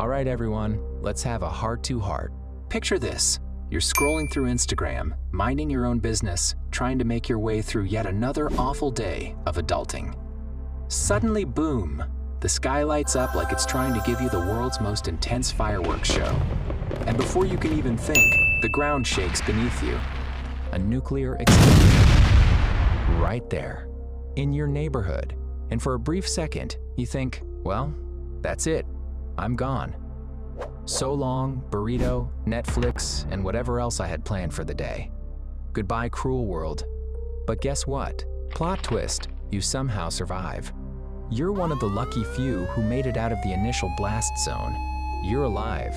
All right, everyone, let's have a heart-to-heart. Picture this. You're scrolling through Instagram, minding your own business, trying to make your way through yet another awful day of adulting. Suddenly, boom, the sky lights up like it's trying to give you the world's most intense fireworks show. And before you can even think, the ground shakes beneath you. A nuclear explosion. Right there, in your neighborhood. And for a brief second, you think, well, that's it. I'm gone. So long, burrito, Netflix, and whatever else I had planned for the day. Goodbye, cruel world. But guess what? Plot twist, you somehow survive. You're one of the lucky few who made it out of the initial blast zone. You're alive.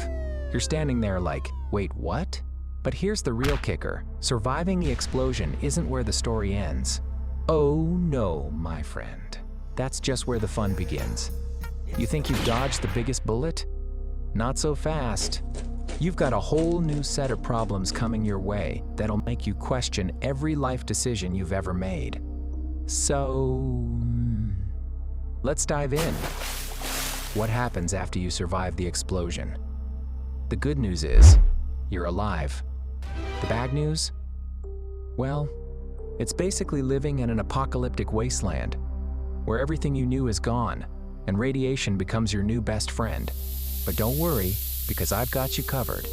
You're standing there like, wait, what? But here's the real kicker. Surviving the explosion isn't where the story ends. Oh no, my friend. That's just where the fun begins. You think you've dodged the biggest bullet? Not so fast. You've got a whole new set of problems coming your way that'll make you question every life decision you've ever made. So, let's dive in. What happens after you survive the explosion? The good news is, you're alive. The bad news? Well, it's basically living in an apocalyptic wasteland, where everything you knew is gone, and radiation becomes your new best friend. But don't worry, because I've got you covered.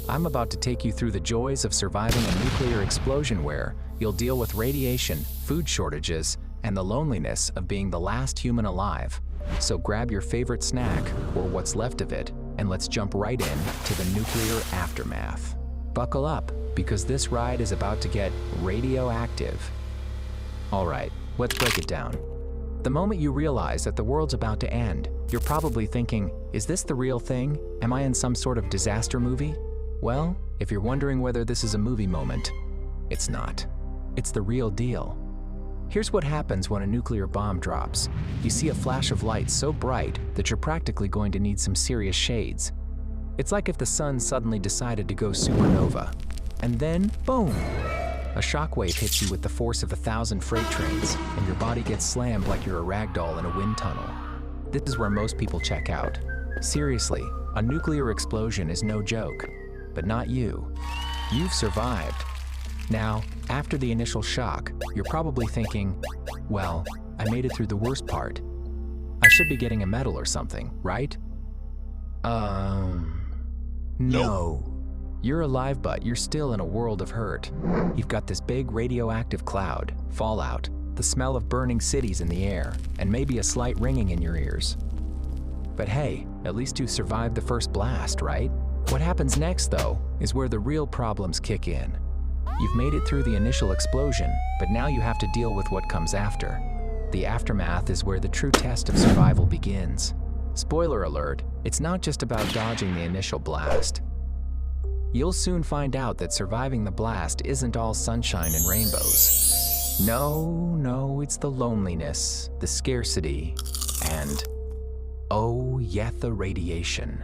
I'm about to take you through the joys of surviving a nuclear explosion where you'll deal with radiation, food shortages, and the loneliness of being the last human alive. So grab your favorite snack, or what's left of it, and let's jump right in to the nuclear aftermath. Buckle up, because this ride is about to get radioactive. All right, let's break it down. The moment you realize that the world's about to end, you're probably thinking, is this the real thing? Am I in some sort of disaster movie? Well, if you're wondering whether this is a movie moment, it's not. It's the real deal. Here's what happens when a nuclear bomb drops. You see a flash of light so bright that you're practically going to need some serious shades. It's like if the sun suddenly decided to go supernova. And then, boom! A shockwave hits you with the force of 1,000 freight trains, and your body gets slammed like you're a ragdoll in a wind tunnel. This is where most people check out. Seriously, a nuclear explosion is no joke. But not you. You've survived. Now, after the initial shock, you're probably thinking, well, I made it through the worst part. I should be getting a medal or something, right? No. You're alive, but you're still in a world of hurt. You've got this big radioactive cloud, fallout, the smell of burning cities in the air, and maybe a slight ringing in your ears. But hey, at least you survived the first blast, right? What happens next, though, is where the real problems kick in. You've made it through the initial explosion, but now you have to deal with what comes after. The aftermath is where the true test of survival begins. Spoiler alert, it's not just about dodging the initial blast. You'll soon find out that surviving the blast isn't all sunshine and rainbows. No, it's the loneliness, the scarcity, and, oh, yet the radiation.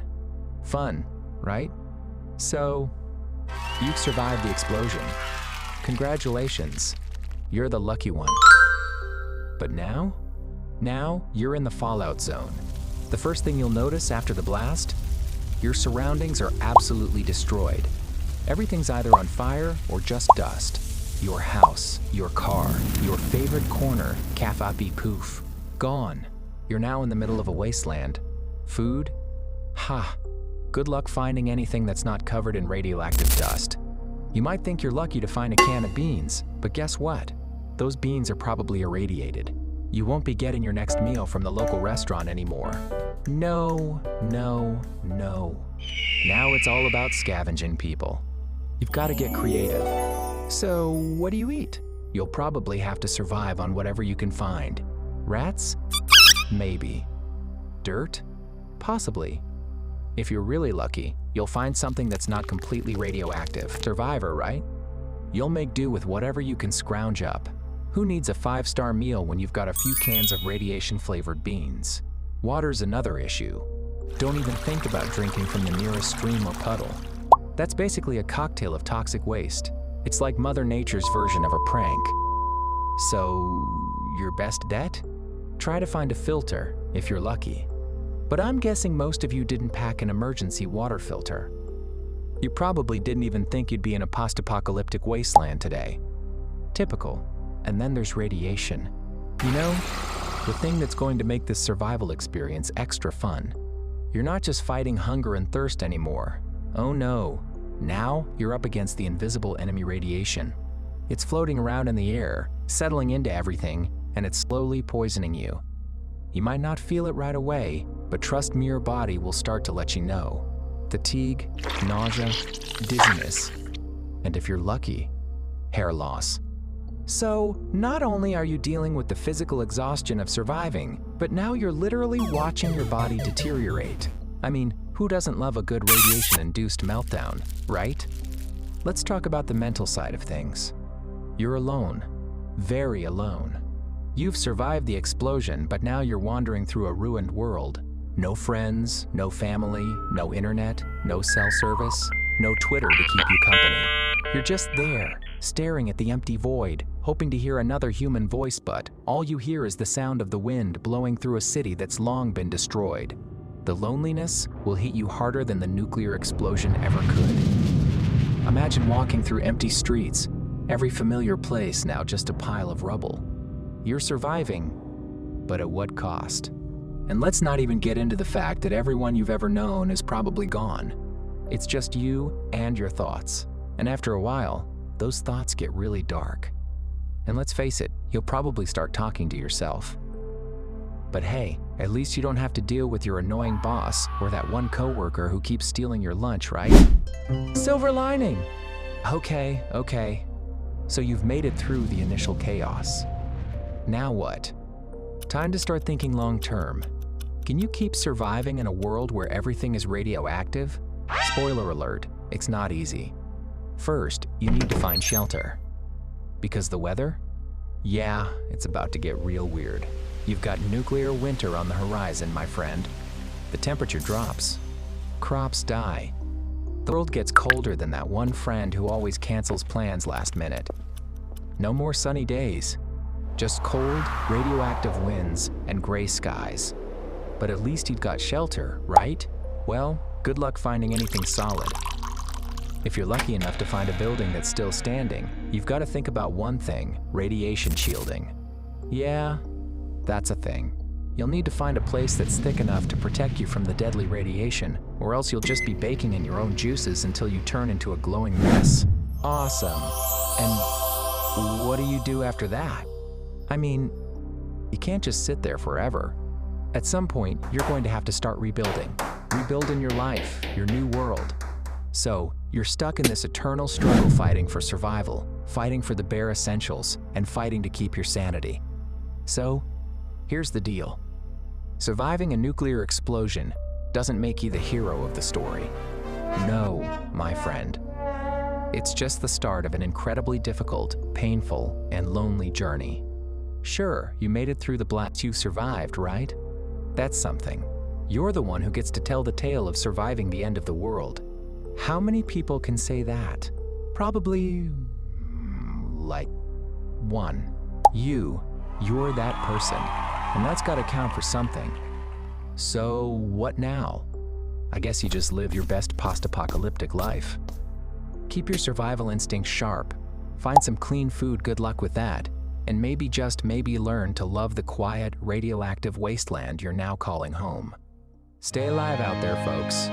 Fun, right? So, you've survived the explosion. Congratulations, you're the lucky one. But now you're in the fallout zone. The first thing you'll notice after the blast? Your surroundings are absolutely destroyed. Everything's either on fire or just dust. Your house, your car, your favorite corner, cafe poof, gone. You're now in the middle of a wasteland. Food? Ha! Good luck finding anything that's not covered in radioactive dust. You might think you're lucky to find a can of beans, but guess what? Those beans are probably irradiated. You won't be getting your next meal from the local restaurant anymore. No. Now it's all about scavenging, people. You've got to get creative. So, what do you eat? You'll probably have to survive on whatever you can find. Rats? Maybe. Dirt? Possibly. If you're really lucky, you'll find something that's not completely radioactive. Survivor, right? You'll make do with whatever you can scrounge up. Who needs a 5-star meal when you've got a few cans of radiation-flavored beans? Water's another issue. Don't even think about drinking from the nearest stream or puddle. That's basically a cocktail of toxic waste. It's like Mother Nature's version of a prank. So, your best bet? Try to find a filter, if you're lucky. But I'm guessing most of you didn't pack an emergency water filter. You probably didn't even think you'd be in a post-apocalyptic wasteland today. Typical. And then there's radiation. You know, the thing that's going to make this survival experience extra fun. You're not just fighting hunger and thirst anymore. Oh no. Now you're up against the invisible enemy radiation. It's floating around in the air, settling into everything, and it's slowly poisoning you. You might not feel it right away, but trust me, your body will start to let you know. Fatigue, nausea, dizziness, and if you're lucky, hair loss. So, not only are you dealing with the physical exhaustion of surviving, but now you're literally watching your body deteriorate. I mean, who doesn't love a good radiation-induced meltdown, right? Let's talk about the mental side of things. You're alone, very alone. You've survived the explosion, but now you're wandering through a ruined world. No friends, no family, no internet, no cell service, no Twitter to keep you company. You're just there, staring at the empty void, hoping to hear another human voice, but all you hear is the sound of the wind blowing through a city that's long been destroyed. The loneliness will hit you harder than the nuclear explosion ever could. Imagine walking through empty streets, every familiar place now just a pile of rubble. You're surviving, but at what cost? And let's not even get into the fact that everyone you've ever known is probably gone. It's just you and your thoughts. And after a while, those thoughts get really dark. And let's face it, you'll probably start talking to yourself. But hey, at least you don't have to deal with your annoying boss or that one coworker who keeps stealing your lunch, right? Silver lining! Okay. So you've made it through the initial chaos. Now what? Time to start thinking long-term. Can you keep surviving in a world where everything is radioactive? Spoiler alert, it's not easy. First, you need to find shelter. Because the weather? Yeah, it's about to get real weird. You've got nuclear winter on the horizon, my friend. The temperature drops. Crops die. The world gets colder than that one friend who always cancels plans last minute. No more sunny days. Just cold, radioactive winds and gray skies. But at least you've got shelter, right? Well, good luck finding anything solid. If you're lucky enough to find a building that's still standing, you've got to think about one thing: radiation shielding. Yeah, that's a thing. You'll need to find a place that's thick enough to protect you from the deadly radiation, or else you'll just be baking in your own juices until you turn into a glowing mess. Awesome. And what do you do after that? I mean, you can't just sit there forever. At some point, you're going to have to start rebuilding your life, your new world. So, you're stuck in this eternal struggle, fighting for survival, fighting for the bare essentials, and fighting to keep your sanity. So, here's the deal. Surviving a nuclear explosion doesn't make you the hero of the story. No, my friend. It's just the start of an incredibly difficult, painful, and lonely journey. Sure, you made it through the blast. You survived, right? That's something. You're the one who gets to tell the tale of surviving the end of the world. How many people can say that? Probably, like, one. You're that person. And that's gotta count for something. So, what now? I guess you just live your best post-apocalyptic life. Keep your survival instincts sharp. Find some clean food, good luck with that. And maybe, just maybe, learn to love the quiet, radioactive wasteland you're now calling home. Stay alive out there, folks.